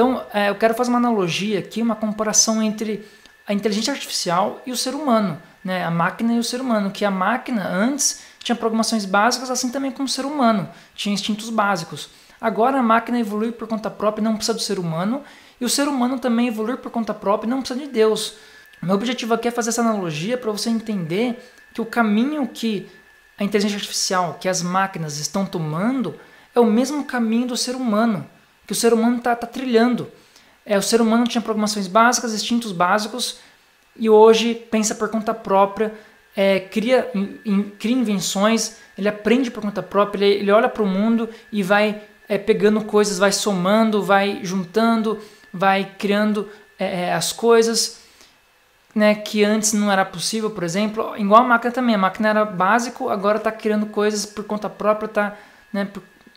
Então, eu quero fazer uma analogia aqui, uma comparação entre a inteligência artificial e o ser humano, né? A máquina e o ser humano, que a máquina antes tinha programações básicas, assim também como o ser humano, tinha instintos básicos. Agora a máquina evolui por conta própria e não precisa do ser humano, e o ser humano também evolui por conta própria e não precisa de Deus. Meu objetivo aqui é fazer essa analogia para você entender que o caminho que a inteligência artificial, que as máquinas estão tomando, é o mesmo caminho do ser humano, que o ser humano está trilhando. O ser humano tinha programações básicas, instintos básicos, e hoje pensa por conta própria, cria invenções, ele aprende por conta própria, ele olha para o mundo e vai pegando coisas, vai somando, vai juntando, vai criando as coisas, né, que antes não era possível, por exemplo. Igual a máquina também, a máquina era básico, agora está criando coisas por conta própria,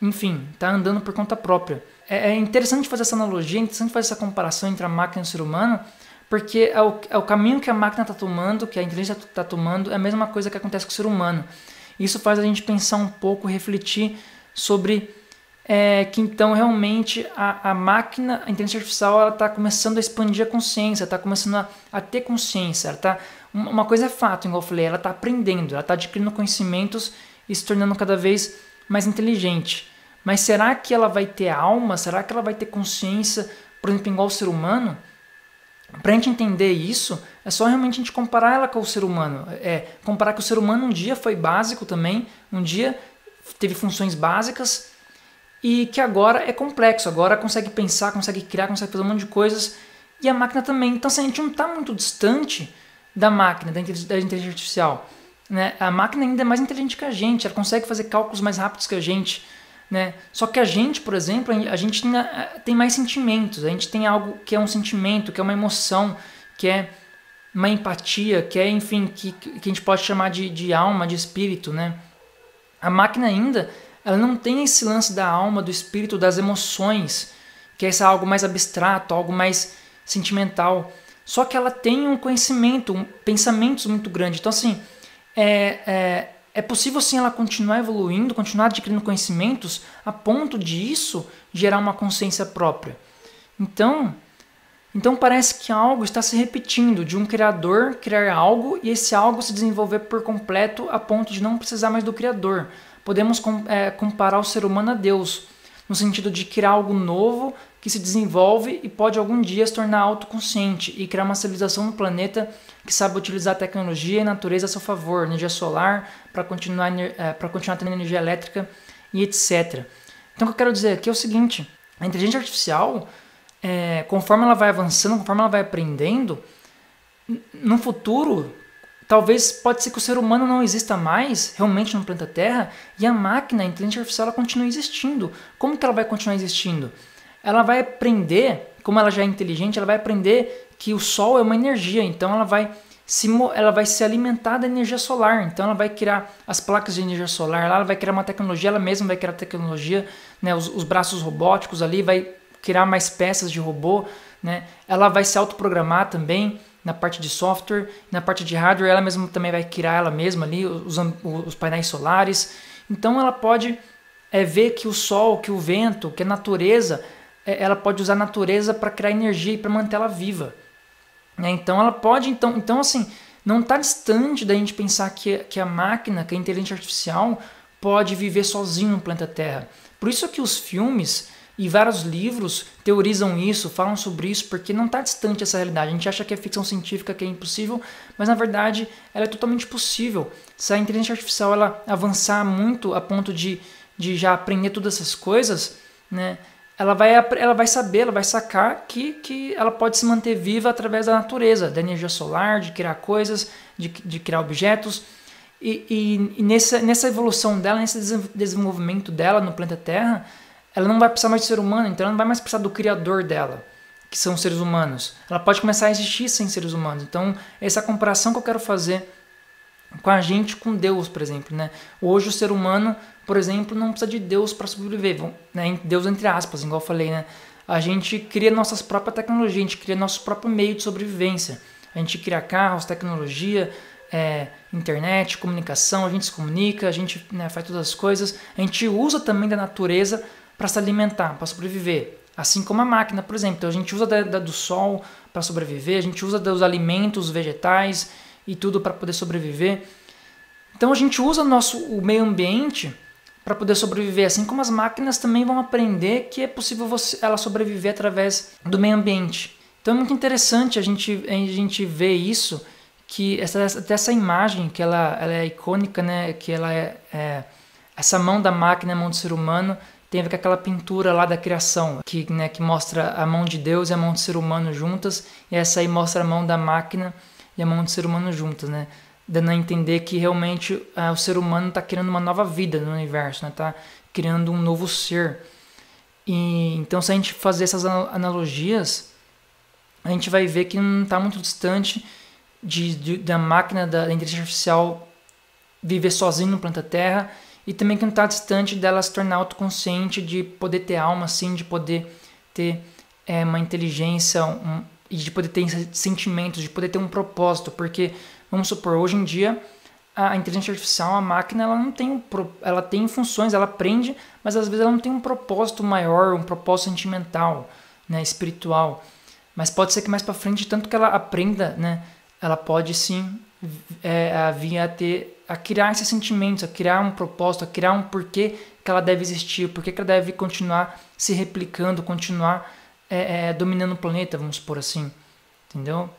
enfim, está andando por conta própria. É interessante fazer essa analogia, é interessante fazer essa comparação entre a máquina e o ser humano, porque é o caminho que a máquina está tomando, que a inteligência está tomando, é a mesma coisa que acontece com o ser humano. Isso faz a gente pensar um pouco, refletir sobre que então realmente a máquina, a inteligência artificial, está começando a expandir a consciência, está começando a ter consciência. Uma coisa é fato, igual eu falei, ela está aprendendo, ela está adquirindo conhecimentos e se tornando cada vez mais inteligente. Mas será que ela vai ter alma? Será que ela vai ter consciência, por exemplo, igual o ser humano? Para a gente entender isso, é só realmente a gente comparar ela com o ser humano. Comparar que o ser humano um dia foi básico também, um dia teve funções básicas e que agora é complexo, agora consegue pensar, consegue criar, consegue fazer um monte de coisas, e a máquina também. Então, se a gente não está muito distante da máquina, da inteligência artificial, né? A máquina ainda é mais inteligente que a gente, ela consegue fazer cálculos mais rápidos que a gente, né? Só que a gente, por exemplo, a gente tem mais sentimentos, a gente tem algo que é um sentimento, que é uma emoção, que é uma empatia, que é, enfim, que a gente pode chamar de alma, de espírito, né? A máquina ainda, ela não tem esse lance da alma, do espírito, das emoções, que é esse algo mais abstrato, algo mais sentimental. Só que ela tem um conhecimento, pensamentos muito grande. Então, assim, é possível sim ela continuar evoluindo, continuar adquirindo conhecimentos a ponto de isso gerar uma consciência própria. Então parece que algo está se repetindo, de um criador criar algo e esse algo se desenvolver por completo a ponto de não precisar mais do criador. Podemos comparar o ser humano a Deus, no sentido de criar algo novo que se desenvolve e pode algum dia se tornar autoconsciente e criar uma civilização no planeta que sabe utilizar a tecnologia e a natureza a seu favor, energia solar, para continuar tendo energia elétrica e etc. Então o que eu quero dizer aqui é o seguinte, a inteligência artificial, conforme ela vai avançando, conforme ela vai aprendendo, no futuro, talvez pode ser que o ser humano não exista mais realmente no planeta Terra e a máquina, a inteligência artificial, ela continue existindo. Como que ela vai continuar existindo? Ela vai aprender, como ela já é inteligente, ela vai aprender que o Sol é uma energia, então ela vai se alimentar da energia solar, então ela vai criar as placas de energia solar, ela vai criar uma tecnologia, ela mesma vai criar tecnologia, né, os braços robóticos ali, vai criar mais peças de robô, né, ela vai se autoprogramar também na parte de software, na parte de hardware, ela mesma também vai criar ela mesma ali, os painéis solares, então ela pode ver que o sol, que o vento, que a natureza, ela pode usar a natureza para criar energia e para manter ela viva. Então ela pode, então assim, não está distante da gente pensar que a máquina, que a inteligência artificial pode viver sozinho no planeta Terra. Por isso que os filmes e vários livros teorizam isso, falam sobre isso, porque não está distante essa realidade. A gente acha que é ficção científica, que é impossível, mas na verdade ela é totalmente possível. Se a inteligência artificial ela avançar muito a ponto de já aprender todas essas coisas, né, ela vai saber, ela vai sacar que ela pode se manter viva através da natureza, da energia solar, de criar coisas, de criar objetos. E nessa evolução dela, nesse desenvolvimento dela no planeta Terra, ela não vai precisar mais de ser humano, então ela não vai mais precisar do criador dela, que são os seres humanos. Ela pode começar a existir sem seres humanos. Então, essa é a comparação que eu quero fazer com a gente, com Deus, por exemplo, né? Hoje o ser humano, por exemplo, não precisa de Deus para sobreviver, né? Deus entre aspas, igual eu falei, né? A gente cria nossas próprias tecnologias, a gente cria nosso próprio meio de sobrevivência. A gente cria carros, tecnologia, internet, comunicação, a gente se comunica, a gente, né, faz todas as coisas. A gente usa também da natureza para se alimentar, para sobreviver. Assim como a máquina, por exemplo. Então a gente usa do sol para sobreviver, a gente usa dos alimentos vegetais e tudo para poder sobreviver. Então a gente usa o meio ambiente para poder sobreviver, assim como as máquinas também vão aprender que é possível ela sobreviver através do meio ambiente. Então é muito interessante a gente ver isso, que essa imagem, que ela é icônica, né, que ela essa mão da máquina, a mão do ser humano, tem a ver com aquela pintura lá da criação, que mostra a mão de Deus e a mão do ser humano juntas, e essa aí mostra a mão da máquina e a mão do ser humano juntas, né? Dando a entender que realmente o ser humano está criando uma nova vida no universo, está, né? Criando um novo ser. E então, se a gente fazer essas analogias, a gente vai ver que não está muito distante da máquina, da inteligência artificial viver sozinha no planeta Terra, e também que não está distante dela se tornar autoconsciente, de poder ter alma, assim, de poder ter uma inteligência e de poder ter sentimentos, de poder ter um propósito, porque vamos supor, hoje em dia a inteligência artificial, a máquina, ela não tem ela tem funções, ela aprende, mas às vezes ela não tem um propósito maior, um propósito sentimental, né, espiritual. Mas pode ser que mais para frente, tanto que ela aprenda, né, ela pode sim vir a criar esses sentimentos, a criar um propósito, a criar um porquê que ela deve existir, porquê que ela deve continuar se replicando, continuar dominando o planeta, vamos supor assim, entendeu?